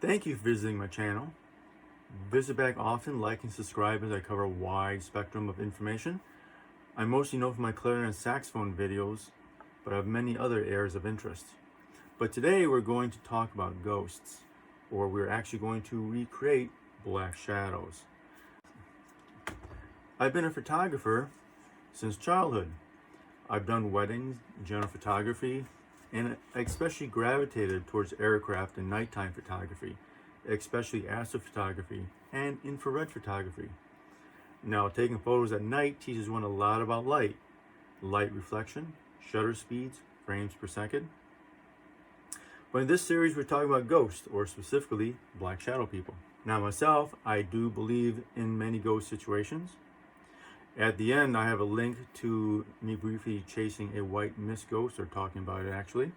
Thank you for visiting my channel. Visit back often, like and subscribe as I cover a wide spectrum of information. I'm mostly known for my clarinet and saxophone videos, but I have many other areas of interest. But today we're going to talk about ghosts, or we're actually going to recreate black shadows. I've been a photographer since childhood. I've done weddings, general photography, and I especially gravitated towards aircraft and nighttime photography, especially astrophotography and infrared photography. Now, taking photos at night teaches one a lot about light reflection, shutter speeds, frames per second. But in this series, we're talking about ghosts, or specifically black shadow people. Now, myself, I do believe in many ghost situations. At the end, I have a link to me briefly chasing a white mist ghost, or talking about it actually.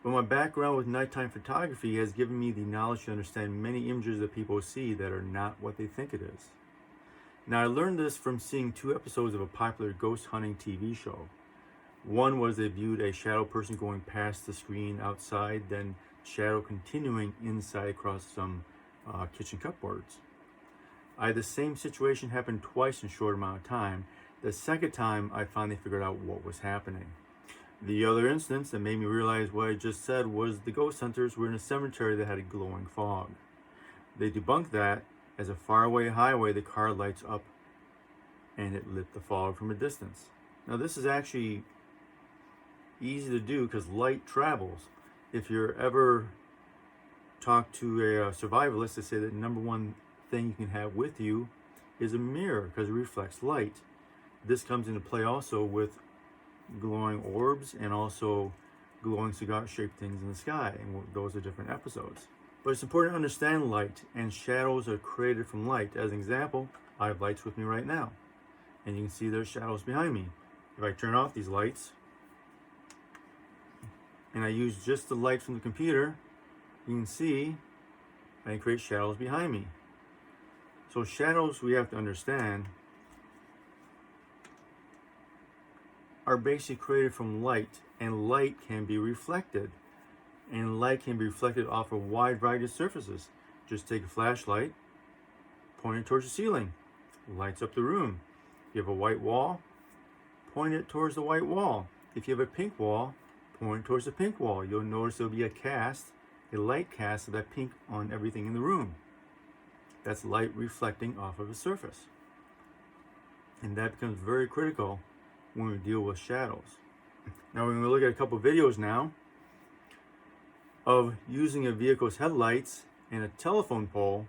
But my background with nighttime photography has given me the knowledge to understand many images that people see that are not what they think it is. Now, I learned this from seeing 2 episodes of a popular ghost hunting TV show. One was they viewed a shadow person going past the screen outside, then shadow continuing inside across some kitchen cupboards. I had the same situation happen twice in a short amount of time. The second time, I finally figured out what was happening. The other instance that made me realize what I just said was the ghost hunters were in a cemetery that had a glowing fog. They debunked that as a faraway highway, the car lights up and it lit the fog from a distance. Now, this is actually easy to do because light travels. If you're ever talk to a survivalist, they say that number one thing you can have with you is a mirror because it reflects light. This comes into play also with glowing orbs and also glowing cigar-shaped things in the sky, and those are different episodes. But it's important to understand light, and shadows are created from light. As an example, I have lights with me right now, and you can see there's shadows behind me. If I turn off these lights and I use just the light from the computer, you can see I can create shadows behind me. So shadows, we have to understand, are basically created from light, and light can be reflected. And light can be reflected off a wide variety of surfaces. Just take a flashlight, point it towards the ceiling, lights up the room. If you have a white wall, point it towards the white wall. If you have a pink wall, point it towards the pink wall. You'll notice there'll be a light cast of that pink on everything in the room. That's light reflecting off of a surface. And that becomes very critical when we deal with shadows. Now, we're going to look at a couple of videos now of using a vehicle's headlights and a telephone pole,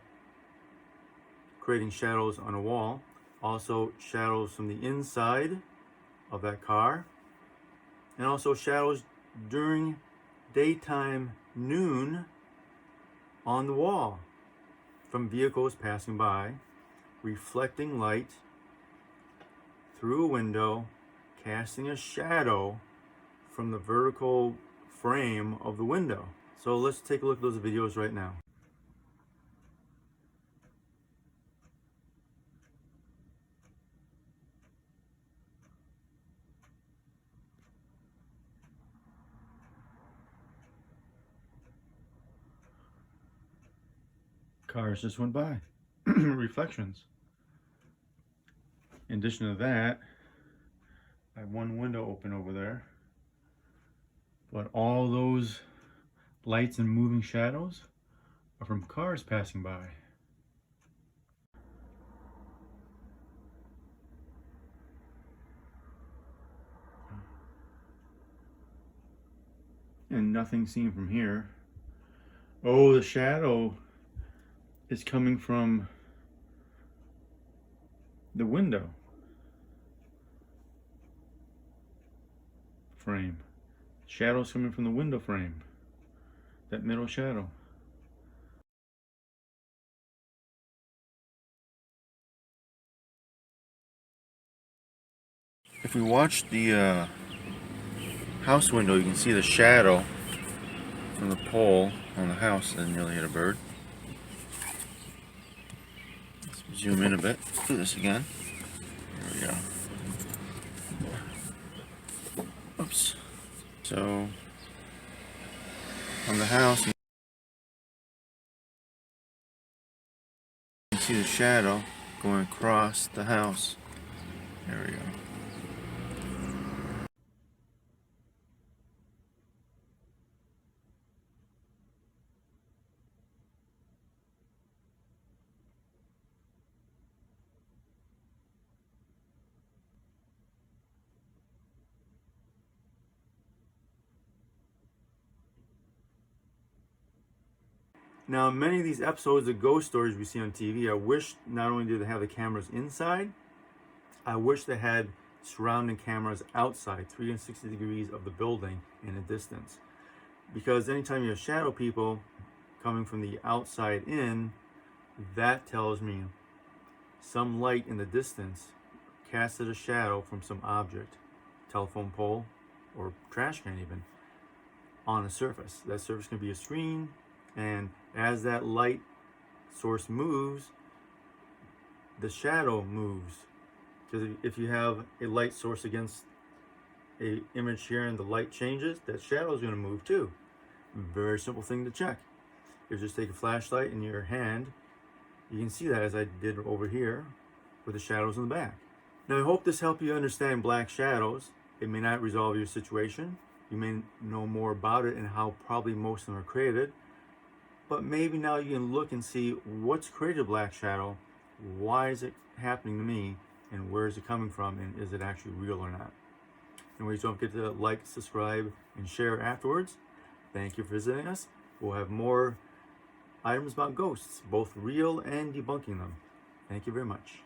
creating shadows on a wall. Also shadows from the inside of that car, and also shadows during daytime noon on the wall from vehicles passing by, reflecting light through a window, casting a shadow from the vertical frame of the window. So let's take a look at those videos right now. Cars just went by. Reflections. In addition to that, I have one window open over there. But all those lights and moving shadows are from cars passing by. And nothing seen from here. Oh, the shadow is coming from the window frame. Shadow's coming from the window frame. That middle shadow. If we watch the house window, you can see the shadow from the pole on the house. That nearly hit a bird. Let's zoom in a bit. Do this again. There we go. Oops. So on the house see the shadow going across the house. There we go. Now, many of these episodes of ghost stories we see on TV, I wish not only did they have the cameras inside, I wish they had surrounding cameras outside, 360 degrees of the building in a distance. Because anytime you have shadow people coming from the outside in, that tells me some light in the distance casted a shadow from some object, telephone pole or trash can even, on a surface. That surface can be a screen, and as that light source moves, the shadow moves. Because if you have a light source against a image here and the light changes, that shadow is going to move too. Very simple thing to check. You just take a flashlight in your hand, you can see that as I did over here with the shadows in the back. Now, I hope this helped you understand black shadows. It may not resolve your situation. You may know more about it and how probably most of them are created. But maybe now you can look and see what's created a black shadow, why is it happening to me, and where is it coming from, and is it actually real or not. Anyways, don't forget to like, subscribe, and share afterwards. Thank you for visiting us. We'll have more items about ghosts, both real and debunking them. Thank you very much.